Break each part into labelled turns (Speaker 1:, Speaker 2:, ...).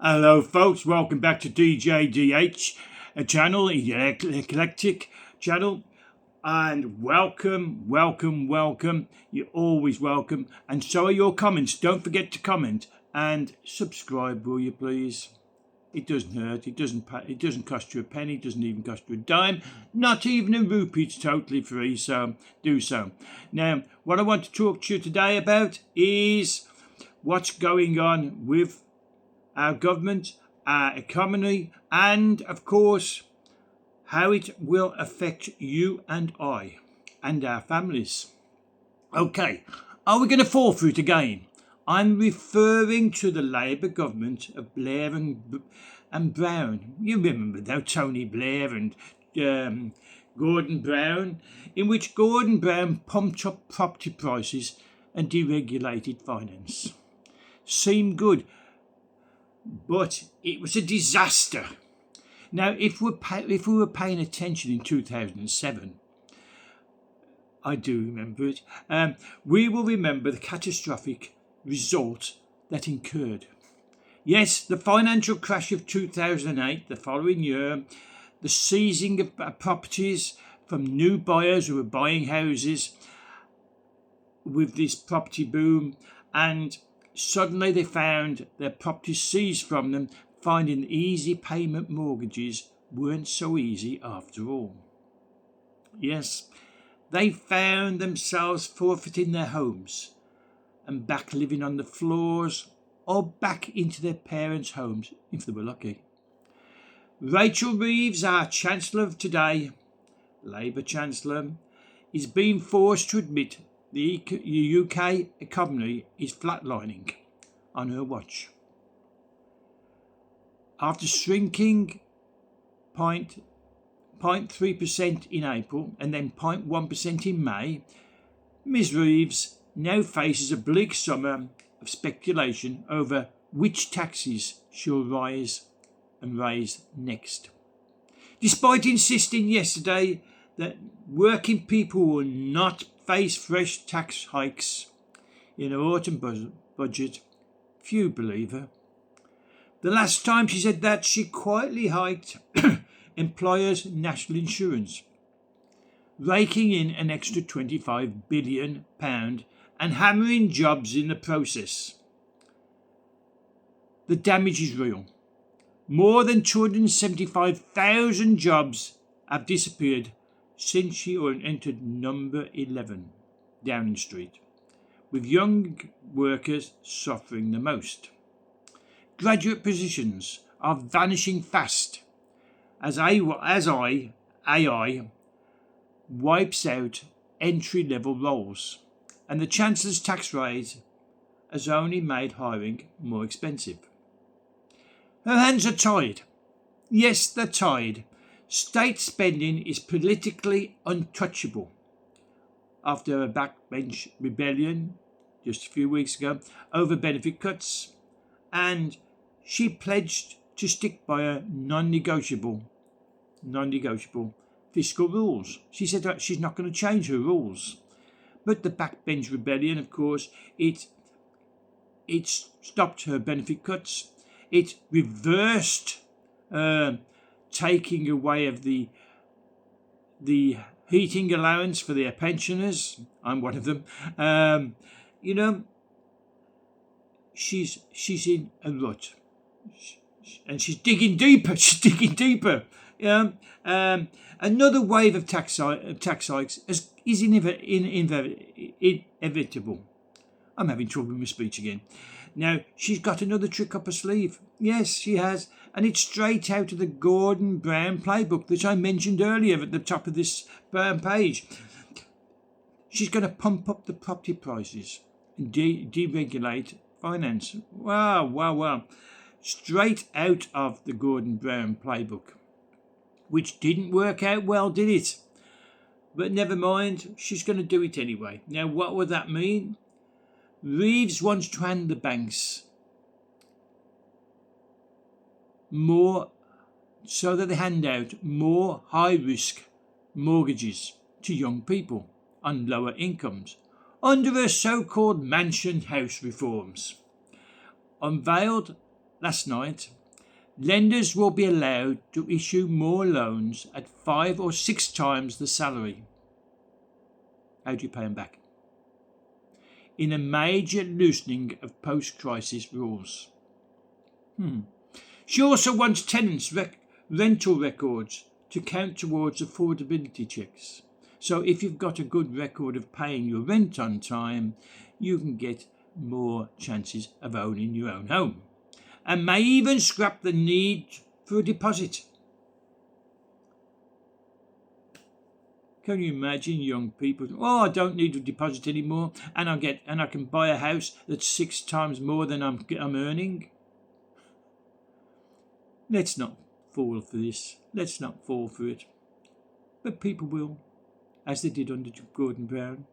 Speaker 1: Hello, folks. Welcome back to DJDH, a channel, eclectic channel, and welcome. You're always welcome, and so are your comments. Don't forget to comment and subscribe, will you, please? It doesn't hurt. It doesn't cost you a penny. It doesn't even cost you a dime. Not even a rupee. It's totally free. So do so. Now, what I want to talk to you today about is what's going on with our government, our economy, and of course, how it will affect you and I and our families. Okay, are we going to fall for it again? I'm referring to the Labour government of Blair and Brown. You remember though, Tony Blair and Gordon Brown, in which Gordon Brown pumped up property prices and deregulated finance. Seemed good, but it was a disaster. Now, if we were paying attention in 2007, I do remember it, we will remember the catastrophic result that incurred. Yes, the financial crash of 2008, the following year, the seizing of properties from new buyers who were buying houses with this property boom, and suddenly they found their properties seized from them, finding easy payment mortgages weren't so easy after all. Yes, they found themselves forfeiting their homes and back living on the floors or back into their parents' homes if they were lucky. Rachel Reeves, our Chancellor of today, Labour Chancellor, is being forced to admit the UK economy is flatlining on her watch. After shrinking 0.3% in April and then 0.1% in May, Ms Reeves now faces a bleak summer of speculation over which taxes she'll raise next. Despite insisting yesterday that working people will not face fresh tax hikes in her autumn budget, few believe her. The last time she said that, she quietly hiked employers' national insurance, raking in an extra £25 billion and hammering jobs in the process. The damage is real. More than 275,000 jobs have disappeared since she entered number 11 Downing Street, with young workers suffering the most. Graduate positions are vanishing fast as AI wipes out entry-level roles, and the Chancellor's tax raise has only made hiring more expensive. Her hands are tied. Yes, they're tied. State spending is politically untouchable. After a backbench rebellion just a few weeks ago over benefit cuts, and she pledged to stick by her non-negotiable fiscal rules. She said that she's not going to change her rules. But the backbench rebellion, of course, it stopped her benefit cuts. It reversed taking away of the heating allowance for their pensioners. I'm one of them. She's in a rut, and she's digging deeper. Another wave of tax hikes is inevitable. I'm having trouble with my speech again. Now, she's got another trick up her sleeve. Yes, she has. And it's straight out of the Gordon Brown playbook that I mentioned earlier at the top of this page. She's going to pump up the property prices and deregulate finance. Wow. Straight out of the Gordon Brown playbook, which didn't work out well, did it? But never mind, she's going to do it anyway. Now, what would that mean? Reeves wants to hand the banks more so that they hand out more high-risk mortgages to young people on lower incomes under her so-called mansion house reforms. Unveiled last night, lenders will be allowed to issue more loans at 5 or 6 times the salary. How do you pay them back? In a major loosening of post-crisis rules. She also wants tenants' rental records to count towards affordability checks. So if you've got a good record of paying your rent on time, you can get more chances of owning your own home. And may even scrap the need for a deposit. Can you imagine young people? Oh, I don't need a deposit anymore, and I can buy a house that's 6 times more than I'm earning. Let's not fall for this. Let's not fall for it. But people will, as they did under Gordon Brown.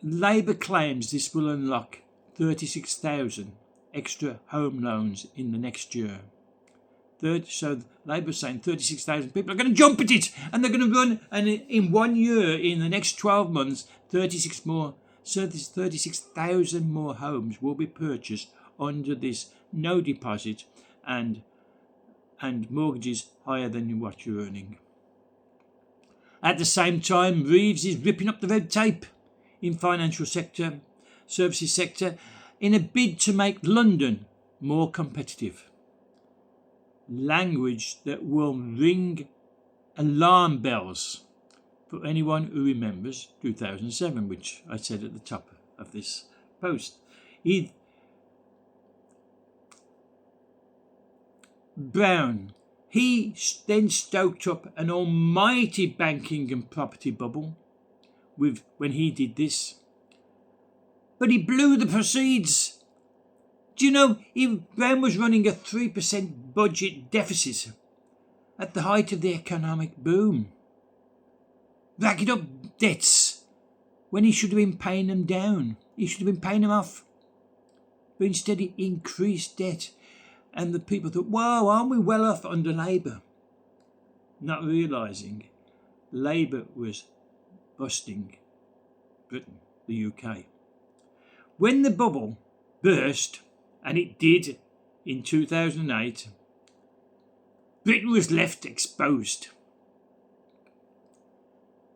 Speaker 1: Labour claims this will unlock 36,000 extra home loans in the next year. So Labour's saying 36,000 people are going to jump at it, and they're going to run, and in 1 year, in the next 12 months, 36,000 more homes will be purchased under this no deposit and mortgages higher than what you're earning. At the same time, Reeves is ripping up the red tape in financial sector, services sector, in a bid to make London more competitive. Language that will ring alarm bells for anyone who remembers 2007, which I said at the top of this post. Brown, he then stoked up an almighty banking and property bubble when he did this. But he blew the proceeds. Do you know, Brown was running a 3% budget deficit at the height of the economic boom, racking up debts when he should have been paying them down. He should have been paying them off. But instead he increased debt, and the people thought, wow, aren't we well off under Labour? Not realising Labour was busting Britain, the UK. When the bubble burst, and it did in 2008, Britain was left exposed.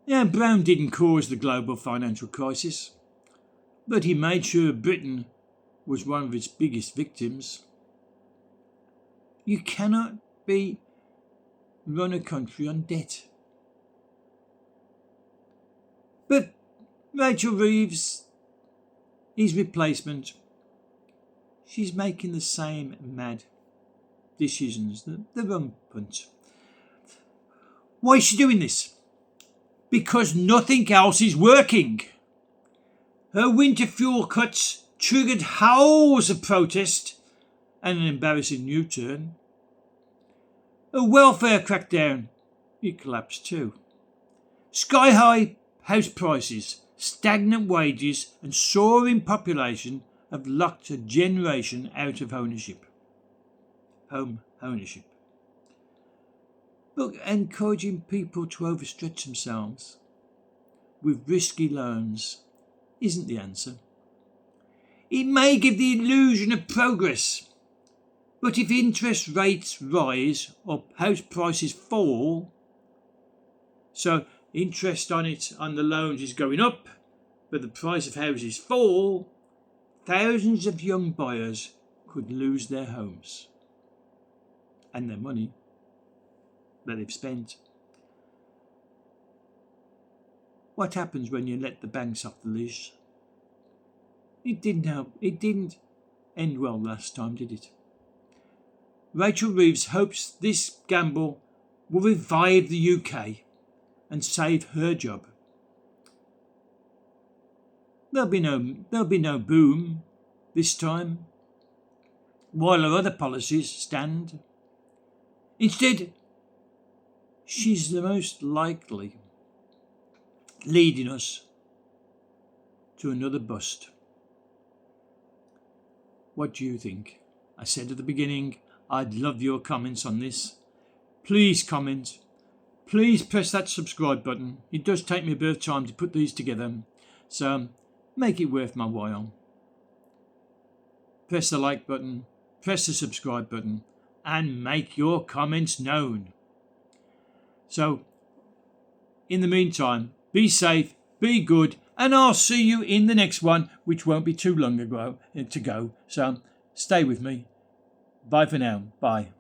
Speaker 1: Now, Brown didn't cause the global financial crisis, but he made sure Britain was one of its biggest victims. You cannot run a country on debt. But Rachel Reeves, his replacement, she's making the same mad decisions, the rampant. Why is she doing this? Because nothing else is working. Her winter fuel cuts triggered howls of protest and an embarrassing U-turn. A welfare crackdown, it collapsed too. Sky-high house prices, stagnant wages and soaring population have locked a generation out of home ownership. Look, encouraging people to overstretch themselves with risky loans isn't the answer. It may give the illusion of progress, but if interest rates rise or house prices fall, so interest on the loans is going up, but the price of houses fall, thousands of young buyers could lose their homes and their money that they've spent. What happens when you let the banks off the leash? It didn't end well last time, did it? Rachel Reeves hopes this gamble will revive the UK and save her job. There'll be no boom this time, while her other policies stand. Instead, she's the most likely leading us to another bust. What do you think? I said at the beginning, I'd love your comments on this. Please comment. Please press that subscribe button. It does take me a bit of time to put these together. So make it worth my while. Press the like button, press the subscribe button, and make your comments known. So, in the meantime, be safe, be good, and I'll see you in the next one, which won't be too long to go. So, stay with me. Bye for now. Bye.